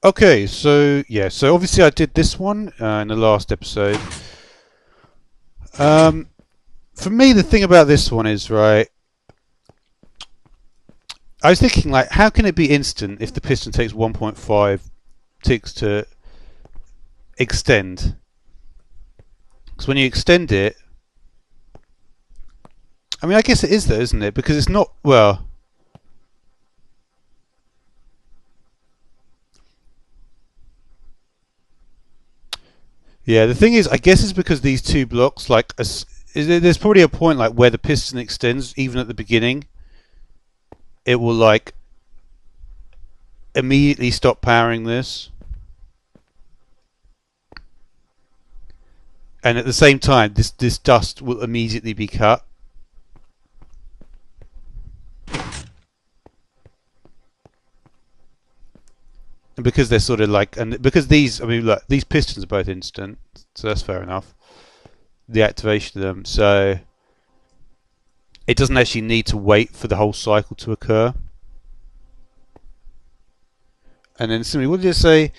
Okay, so yeah, so obviously I did this one in the last episode. Um, for me, the thing about this one is, right, I was thinking, like, how can it be instant if the piston takes 1.5 ticks to extend? Because when you extend it, I mean, I guess it is though, isn't it? Because it's not, well, yeah, the thing is, I guess it's because these two blocks, like, there's probably a point, like, where the piston extends, even at the beginning, it will, like, immediately stop powering this. And at the same time, this dust will immediately be cut. And because they're sort of like, and because these, I mean, look, these pistons are both instant, so that's fair enough. The activation of them, so it doesn't actually need to wait for the whole cycle to occur. And then simply, what did it say?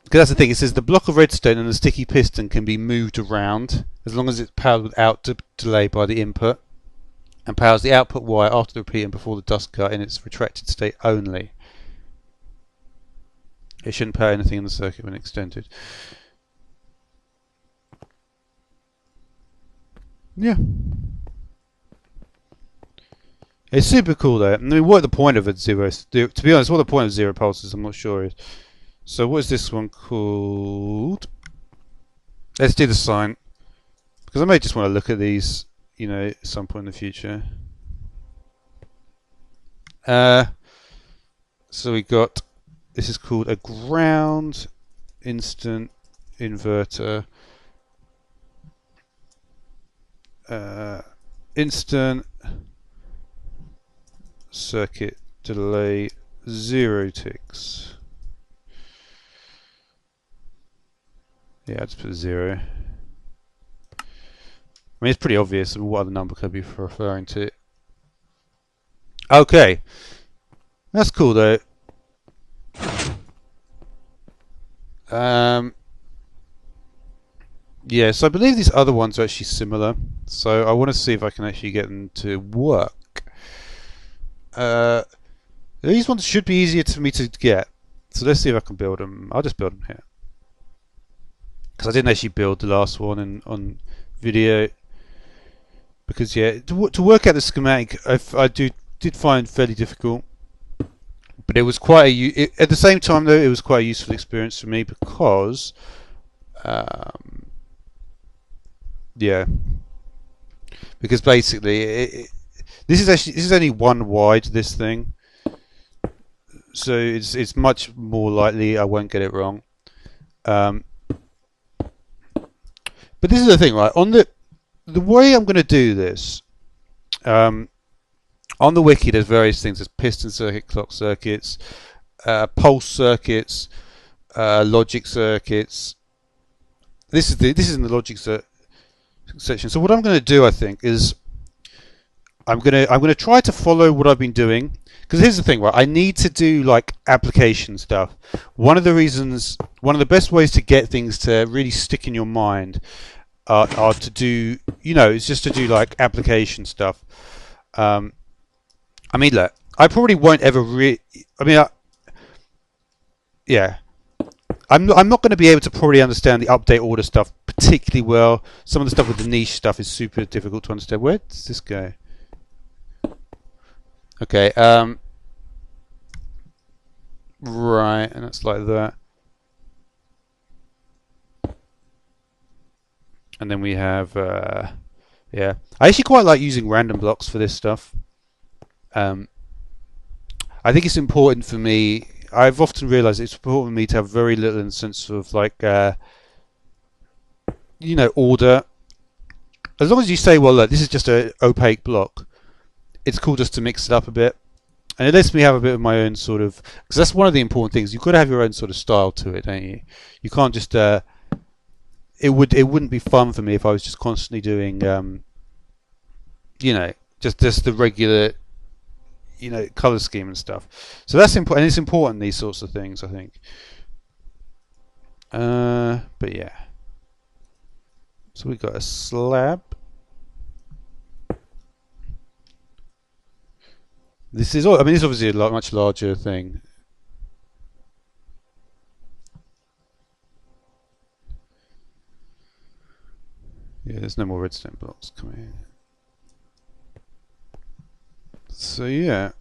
Because that's the thing. It says the block of redstone and the sticky piston can be moved around as long as it's powered without delay by the input, and powers the output wire after the repeat and before the dust cut in its retracted state only. It shouldn't power anything in the circuit when extended. Yeah. It's super cool though. I mean, what the point of it zero? To be honest, what the point of zero pulses, I'm not sure is. So what is this one called? Let's do the sign, because I may just want to look at these, you know, at some point in the future. So we got, this is called a ground instant inverter. Instant circuit delay 0 ticks. Yeah, I just put 0. I mean, it's pretty obvious what other number could be referring to. Okay, that's cool though. Yeah, so I believe these other ones are actually similar. So I want to see if I can actually get them to work. These ones should be easier for me to get. So let's see if I can build them. I'll just build them here, because I didn't actually build the last one on video. Because yeah, to work out the schematic, I did find fairly difficult. But it was quite at the same time though, it was quite a useful experience for me because, yeah, because basically this is only one wide, this thing, so it's much more likely I won't get it wrong. But this is the thing, right? On the way I'm going to do this, on the wiki, there's various things. There's piston circuit, clock circuits, pulse circuits, logic circuits. This is in the logic section. So what I'm going to do, I think, is I'm going to try to follow what I've been doing. Because here's the thing, right? I need to do like application stuff. One of the best ways to get things to really stick in your mind are to do, you know, it's just to do like application stuff. I mean, look, I probably won't ever yeah, I'm not going to be able to probably understand the update order stuff particularly well. Some of the stuff with the niche stuff is super difficult to understand. Where does this go? Okay, right, and that's like that. And then we have, yeah, I actually quite like using random blocks for this stuff. I think it's important for me. I've often realised it's important for me to have very little in the sense of like, you know, order. As long as you say, well, look, this is just an opaque block, it's cool just to mix it up a bit. And it lets me have a bit of my own sort of, because that's one of the important things. You've got to have your own sort of style to it, don't you? You can't just, it wouldn't be fun for me if I was just constantly doing, you know, just the regular, color scheme and stuff. So that's important, and it's important, these sorts of things, I think. But yeah. So we've got a slab. This is all. I mean, it's obviously a much larger thing. Yeah, there's no more redstone blocks coming in. So yeah,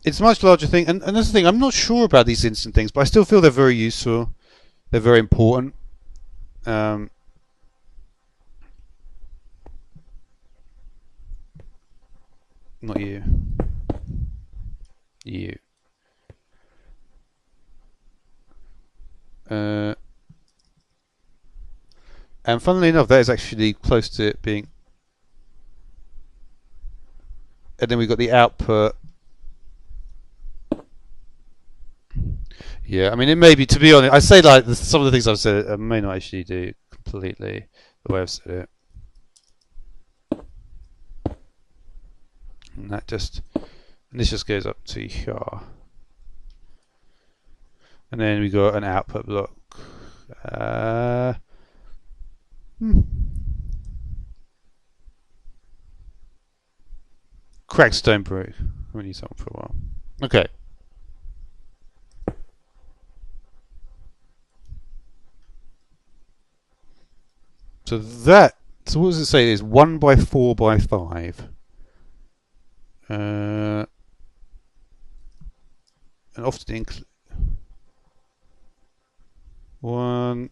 it's a much larger thing, and that's the thing. I'm not sure about these instant things, but I still feel they're very useful. They're very important. Not you. You. And funnily enough, that is actually close to it being. And then we've got the output. Yeah, I mean, it may be, to be honest, I say like some of the things I've said I may not actually do completely the way I've said it. And this just goes up to here. And then we got an output block. Cracked stone brick. We need something for a while. Okay. So what does it say? It's 1 by 4 by 5. And often include 1,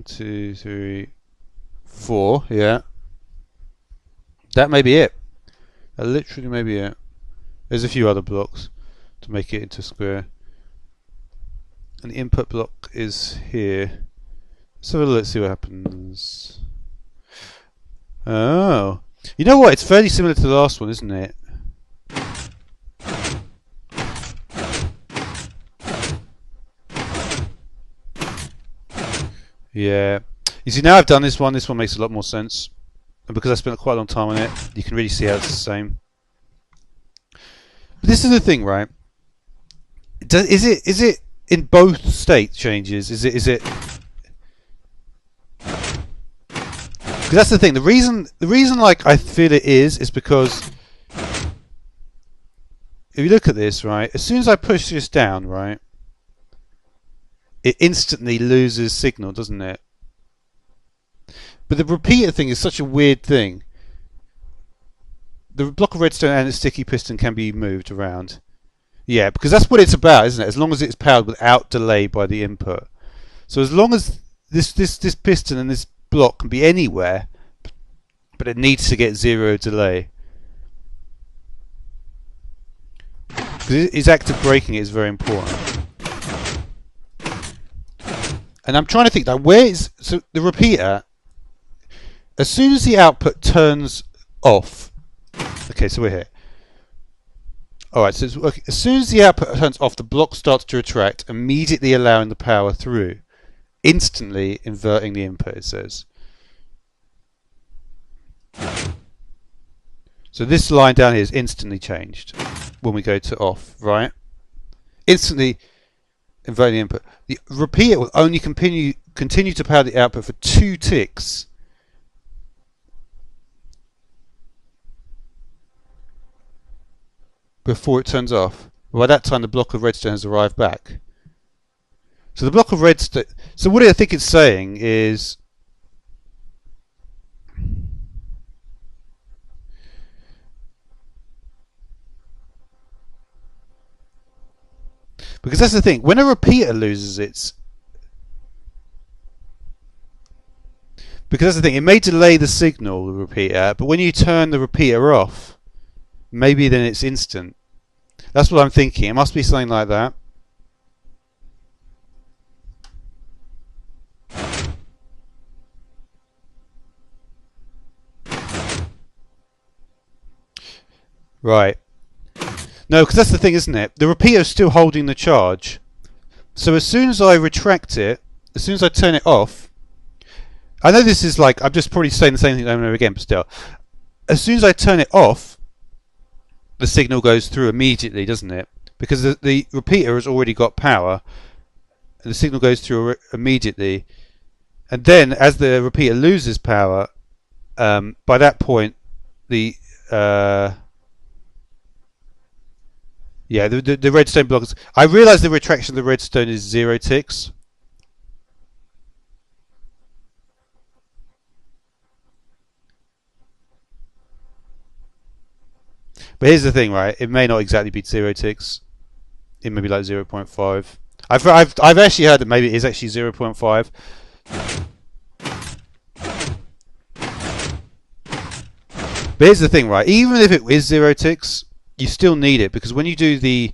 2, 3, 4. Yeah. That may be it. That literally may be it. There's a few other blocks to make it into a square. And the input block is here. So let's see what happens. Oh. You know what? It's fairly similar to the last one, isn't it? Yeah. You see, now I've done this one makes a lot more sense. And because I spent quite a long time on it, you can really see how it's the same. But this is the thing, right? Is it in both state changes? Is it? Because that's the thing. The reason, like, I feel it is because if you look at this, right, as soon as I push this down, right, it instantly loses signal, doesn't it? But the repeater thing is such a weird thing. The block of redstone and its sticky piston can be moved around. Yeah, because that's what it's about, isn't it? As long as it's powered without delay by the input. So as long as this piston and this block can be anywhere, but it needs to get 0 delay. Because its act of breaking it is very important. And I'm trying to think, like, where is... So the repeater, as soon as the output turns off... Okay, so we're here. Alright, so okay, as soon as the output turns off, the block starts to retract, immediately allowing the power through. Instantly inverting the input, it says. So this line down here is instantly changed when we go to off, right? Instantly inverting the input. The repeater will only continue to power the output for 2 ticks. Before it turns off. By that time the block of redstone has arrived back. So the block of redstone... So what I think it's saying is... Because that's the thing, when a repeater loses its... Because that's the thing, it may delay the signal, the repeater, but when you turn the repeater off, maybe then it's instant. That's what I'm thinking. It must be something like that. Right. No, because that's the thing, isn't it? The repeater is still holding the charge. So as soon as I retract it, as soon as I turn it off, I know this is like, I'm just probably saying the same thing over and over again, but still. as soon as I turn it off, the signal goes through immediately, doesn't it? Because the repeater has already got power, and the signal goes through immediately. And then, as the repeater loses power, by that point, the the redstone blocks. I realise the retraction of the redstone is 0 ticks. But here's the thing, right? It may not exactly be 0 ticks. It may be like 0.5. I've actually heard that maybe it is actually 0.5. But here's the thing, right? Even if it is 0 ticks, you still need it, because when you turn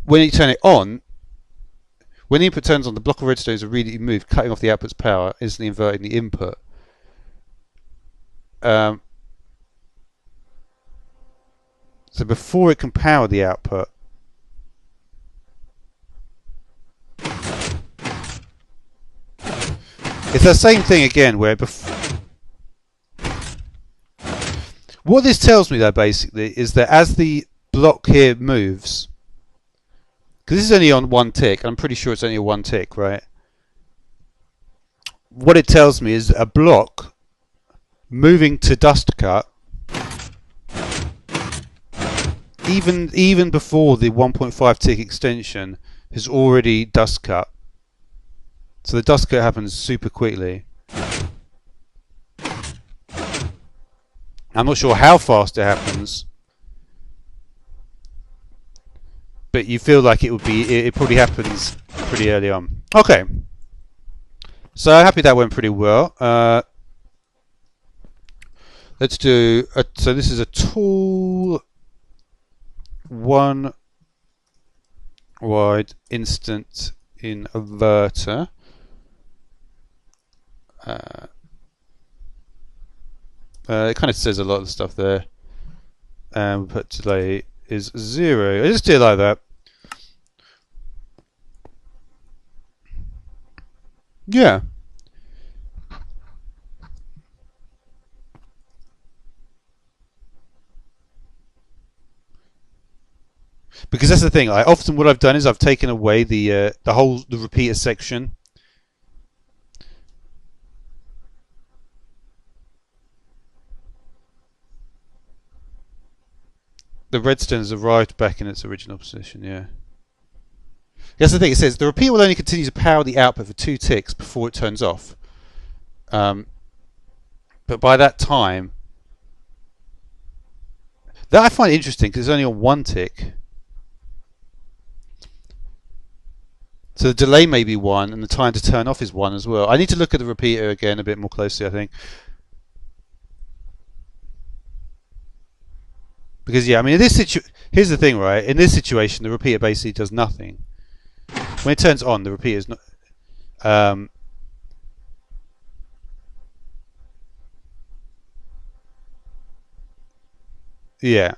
it on, when the input turns on, the block of redstone is immediately moved, cutting off the output's power, instantly inverting the input. So before it can power the output, it's the same thing again, where what this tells me, though, basically, is that as the block here moves, because this is only on 1 tick, I'm pretty sure it's only a 1 tick, right? What it tells me is that a block moving to dust cut, even before the 1.5 tick extension, has already dust cut. So the dust cut happens super quickly. I'm not sure how fast it happens, but you feel like it probably happens pretty early on. Okay, so I'm happy that went pretty well. Let's do so this is a tall 1 wide instant inverter. It kind of says a lot of the stuff there. And we put delay is 0. I just do it like that. Yeah. Because that's the thing. Often what I've done is I've taken away the repeater section. The redstone has arrived back in its original position, yeah. That's the thing, it says the repeater will only continue to power the output for 2 ticks before it turns off. But by that time, that I find interesting because it's only on 1 tick. So the delay may be 1 and the time to turn off is 1 as well. I need to look at the repeater again a bit more closely, I think. Because yeah, I mean, here's the thing, right? In this situation, the repeater basically does nothing. When it turns on, the repeater is not. Yeah.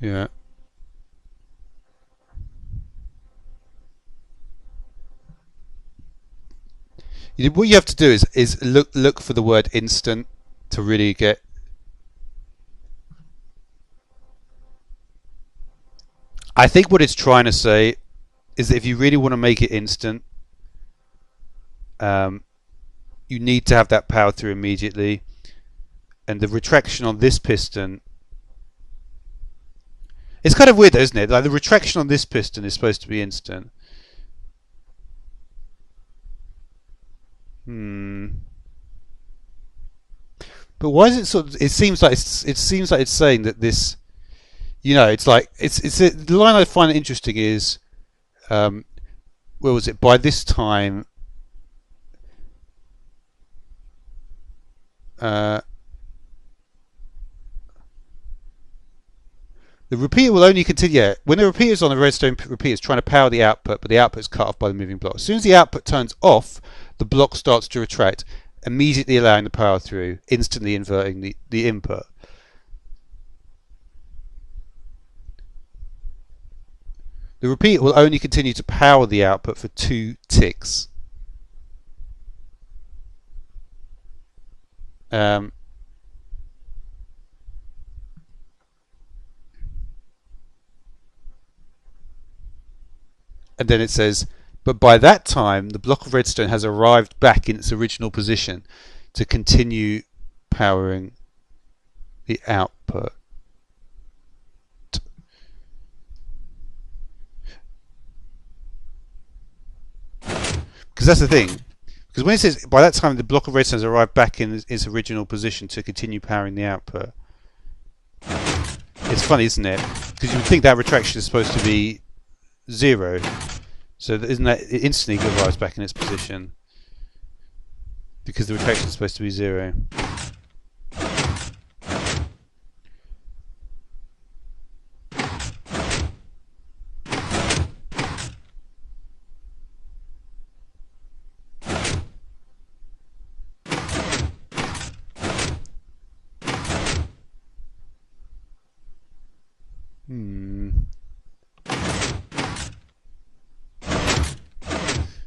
Yeah. What you have to do is look for the word instant to really get. I think what it's trying to say is that if you really want to make it instant, you need to have that power through immediately, and the retraction on this piston. It's kind of weird, though, isn't it? Like the retraction on this piston is supposed to be instant. But why is it sort of? It seems like it's saying that this. You know, it's like the line I find interesting is, where was it? By this time, the repeater will only continue. Yeah, when the repeater is on, the redstone repeater is trying to power the output, but the output is cut off by the moving block. As soon as the output turns off, the block starts to retract. immediately allowing the power through, instantly inverting the input. The repeater will only continue to power the output for 2 ticks. And then it says, but by that time the block of redstone has arrived back in its original position to continue powering the output. Because that's the thing. Because when it says by that time the block of redstone has arrived back in its original position to continue powering the output, it's funny, isn't it? Because you would think that retraction is supposed to be 0. So isn't that it instantly arrives back in its position? Because the retraction is supposed to be 0.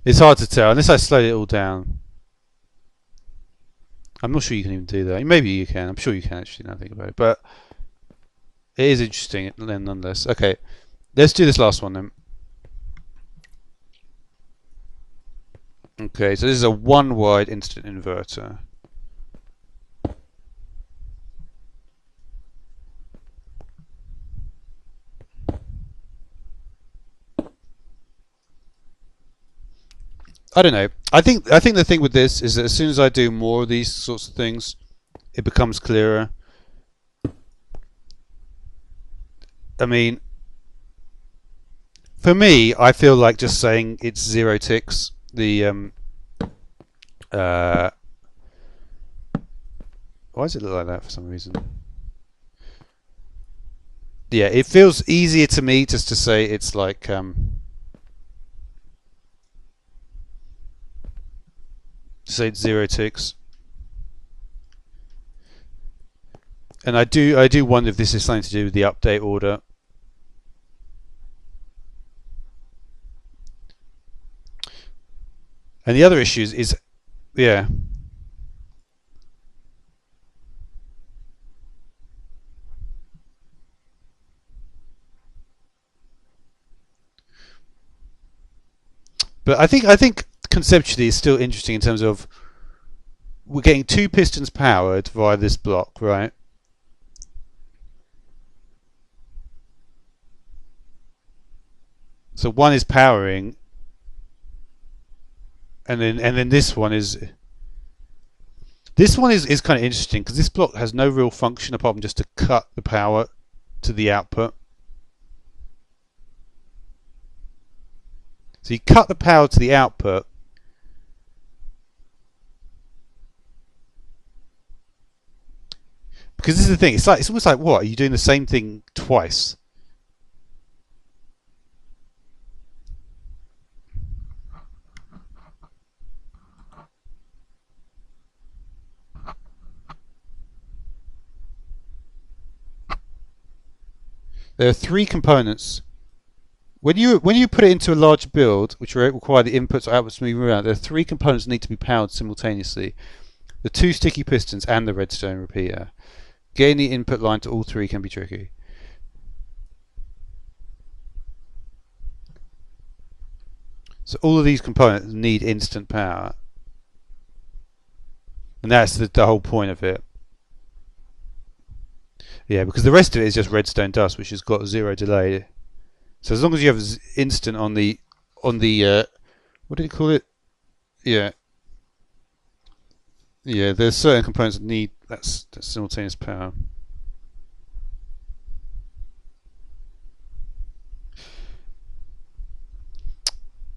It's hard to tell unless I slow it all down. I'm not sure you can even do that. Maybe you can. I'm sure you can actually now think about it. But it is interesting then nonetheless. Okay, let's do this last one then. Okay, so this is a 1 wide instant inverter. I don't know. I think the thing with this is that as soon as I do more of these sorts of things, it becomes clearer. I mean, for me, I feel like just saying it's 0 ticks. Why does it look like that for some reason? Yeah, it feels easier to me just to say it's like say it's 0 ticks. And I do wonder if this is something to do with the update order. And the other issue is yeah. But I think conceptually it's still interesting in terms of we're getting 2 pistons powered via this block, right? So one is powering, and then this one is kind of interesting because this block has no real function apart from just to cut the power to the output. So you cut the power to the output, because this is the thing. It's almost like, what, are you doing the same thing twice? There are 3 components. When you put it into a large build, which require the inputs or outputs to move around, there are 3 components that need to be powered simultaneously: the 2 sticky pistons and the redstone repeater. Getting the input line to all 3 can be tricky. So all of these components need instant power, and that's the whole point of it. Yeah, because the rest of it is just redstone dust, which has got 0 delay. So as long as you have instant on the what do you call it? Yeah, there's certain components that need that simultaneous power.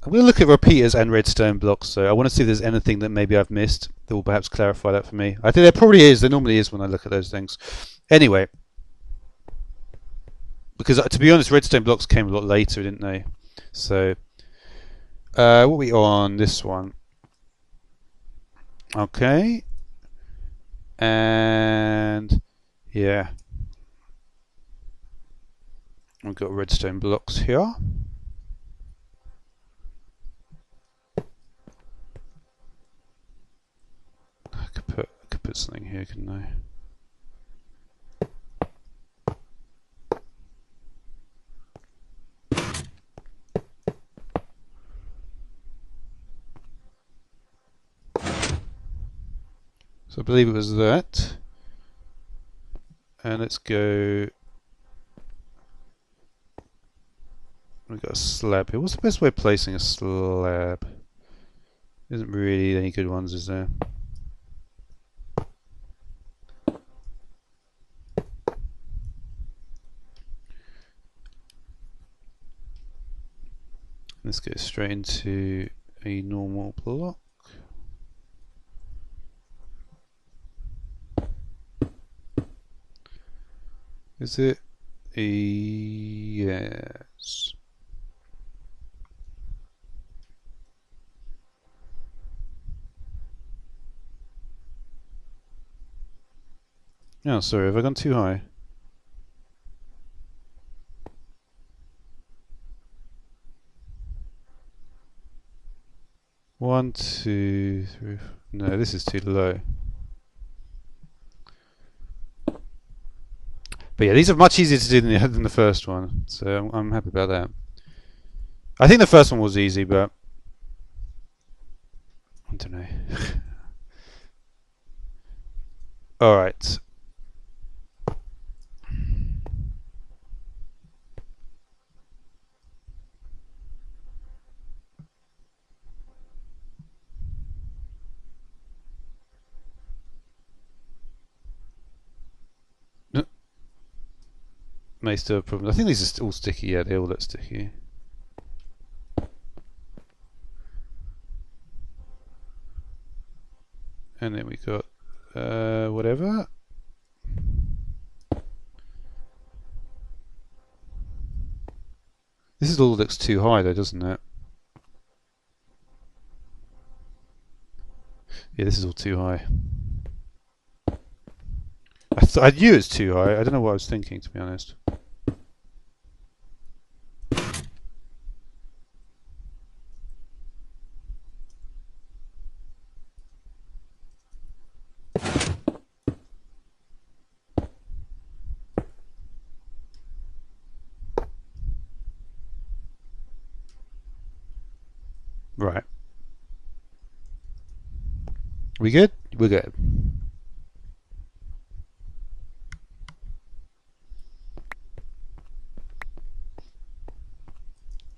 I'm going to look at repeaters and redstone blocks, so I want to see if there's anything that maybe I've missed that will perhaps clarify that for me. I think there probably is. There normally is when I look at those things. Anyway, because to be honest, redstone blocks came a lot later, didn't they? So, what are we on this one? Okay. And yeah, we've got redstone blocks here. I could put something here, couldn't I? So I believe it was that. And let's go. We've got a slab here. What's the best way of placing a slab? Isn't really any good ones, is there? Let's go straight into a normal block. Is it? Yes. Oh, sorry, have I gone too high? One, two, three. No, this is too low. But yeah, these are much easier to do than the first one, so I'm happy about that. I think the first one was easy, but I don't know. All right. May still have problems. I think these are all sticky. Yeah, they all look sticky. And then we got whatever. This all looks too high though, doesn't it? Yeah, this is all too high. I knew it was too high. I don't know what I was thinking, to be honest. Right. We good? We're good.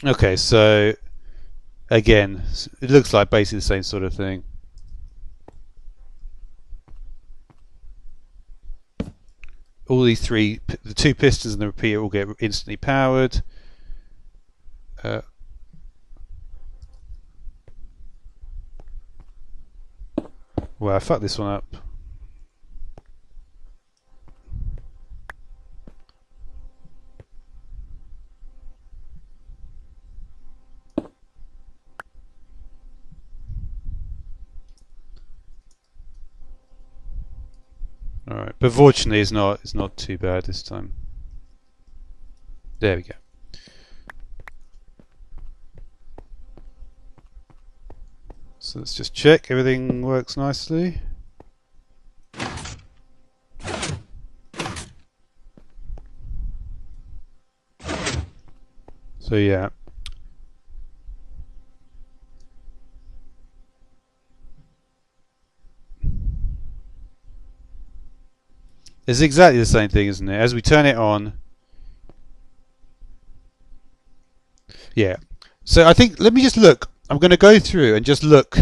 Okay, so again, it looks like basically the same sort of thing. All these three, the two pistons and the repeater will get instantly powered. Well, I fucked this one up. Alright, but fortunately it's not too bad this time. There we go. So let's just check everything works nicely. So yeah. It's exactly the same thing, isn't it? As we turn it on. Yeah. So I think, let me just look. I'm going to go through and just look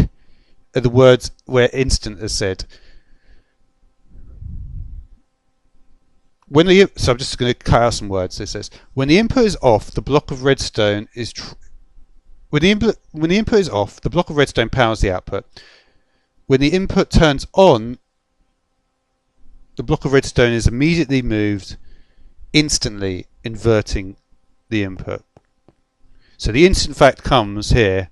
at the words where instant is said. So I'm just going to cut out some words. It says, when the input is off, the block of redstone is... when the input is off, the block of redstone powers the output. When the input turns on, the block of redstone is immediately moved, instantly inverting the input. So the instant fact comes here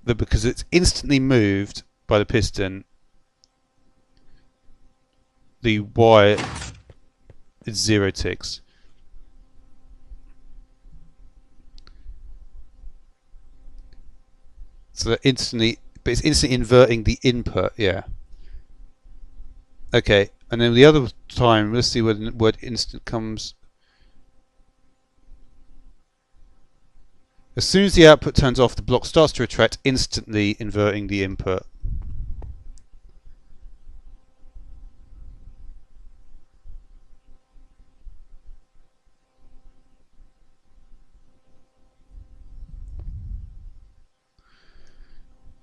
because it's instantly moved by the piston, the wire is 0 ticks. So that instantly, but it's instantly inverting the input, yeah. Okay, and then the other time, let's see where the word instant comes. As soon as the output turns off, the block starts to retract, instantly inverting the input.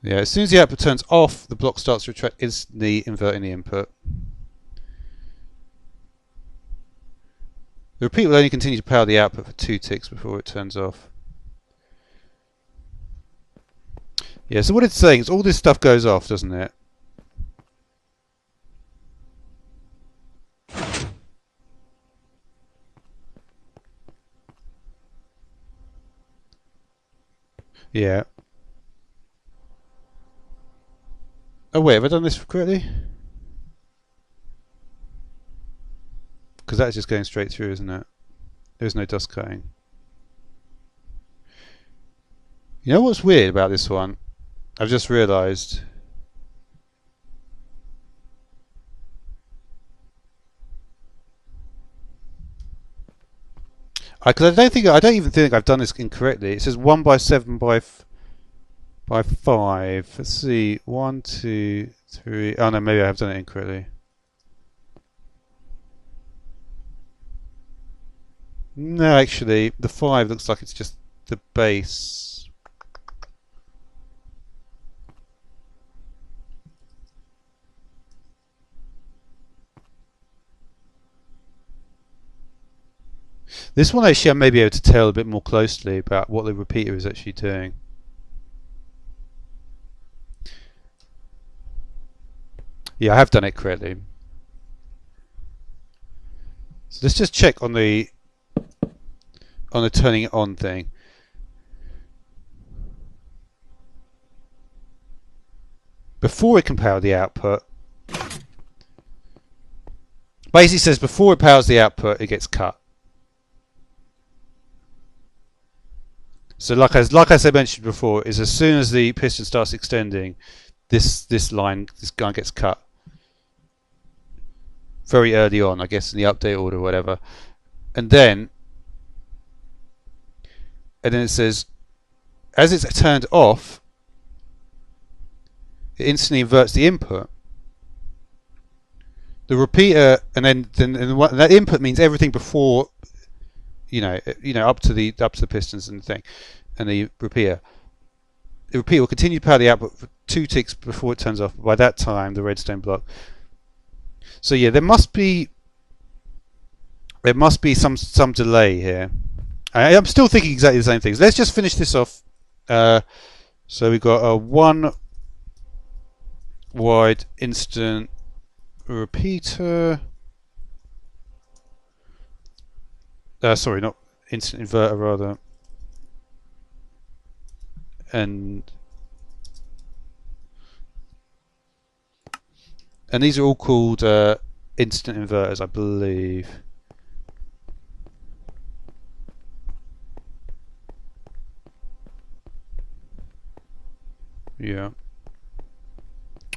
Yeah, as soon as the output turns off, the block starts to retract, instantly inverting the input. The repeat will only continue to power the output for 2 ticks before it turns off. Yeah, so what it's saying is all this stuff goes off, doesn't it? Yeah. Oh wait, have I done this correctly? Because that's just going straight through, isn't it? There's no dust cutting. You know what's weird about this one? I've just realised. Because I don't even think I've done this incorrectly. It says 1 by 7 by 5. Let's see, 1, 2, 3. Oh no, maybe I have done it incorrectly. No, actually, the 5 looks like it's just the base. This one actually I may be able to tell a bit more closely about what the repeater is actually doing. Yeah, I have done it correctly. So let's just check on the turning it on thing. Before it can power the output, basically says before it powers the output, it gets cut. So like I said mentioned before, is as soon as the piston starts extending, this guy gets cut very early on, I guess in the update order or whatever, and then it says as it's turned off, it instantly inverts the input. The repeater, and then that input means everything before, up to the pistons and the thing, and the repeater. The repeater will continue to power the output for 2 ticks before it turns off. By that time, the redstone block. So yeah, there must be some delay here. I'm still thinking exactly the same things. Let's just finish this off. So we've got a 1 wide instant repeater. Sorry, not instant inverter, rather. And these are all called instant inverters, I believe. Yeah.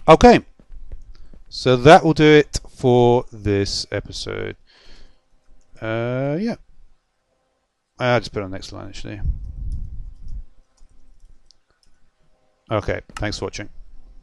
Okay. So that will do it for this episode. Yeah. I'll just put it on the next line, actually. Okay, thanks for watching.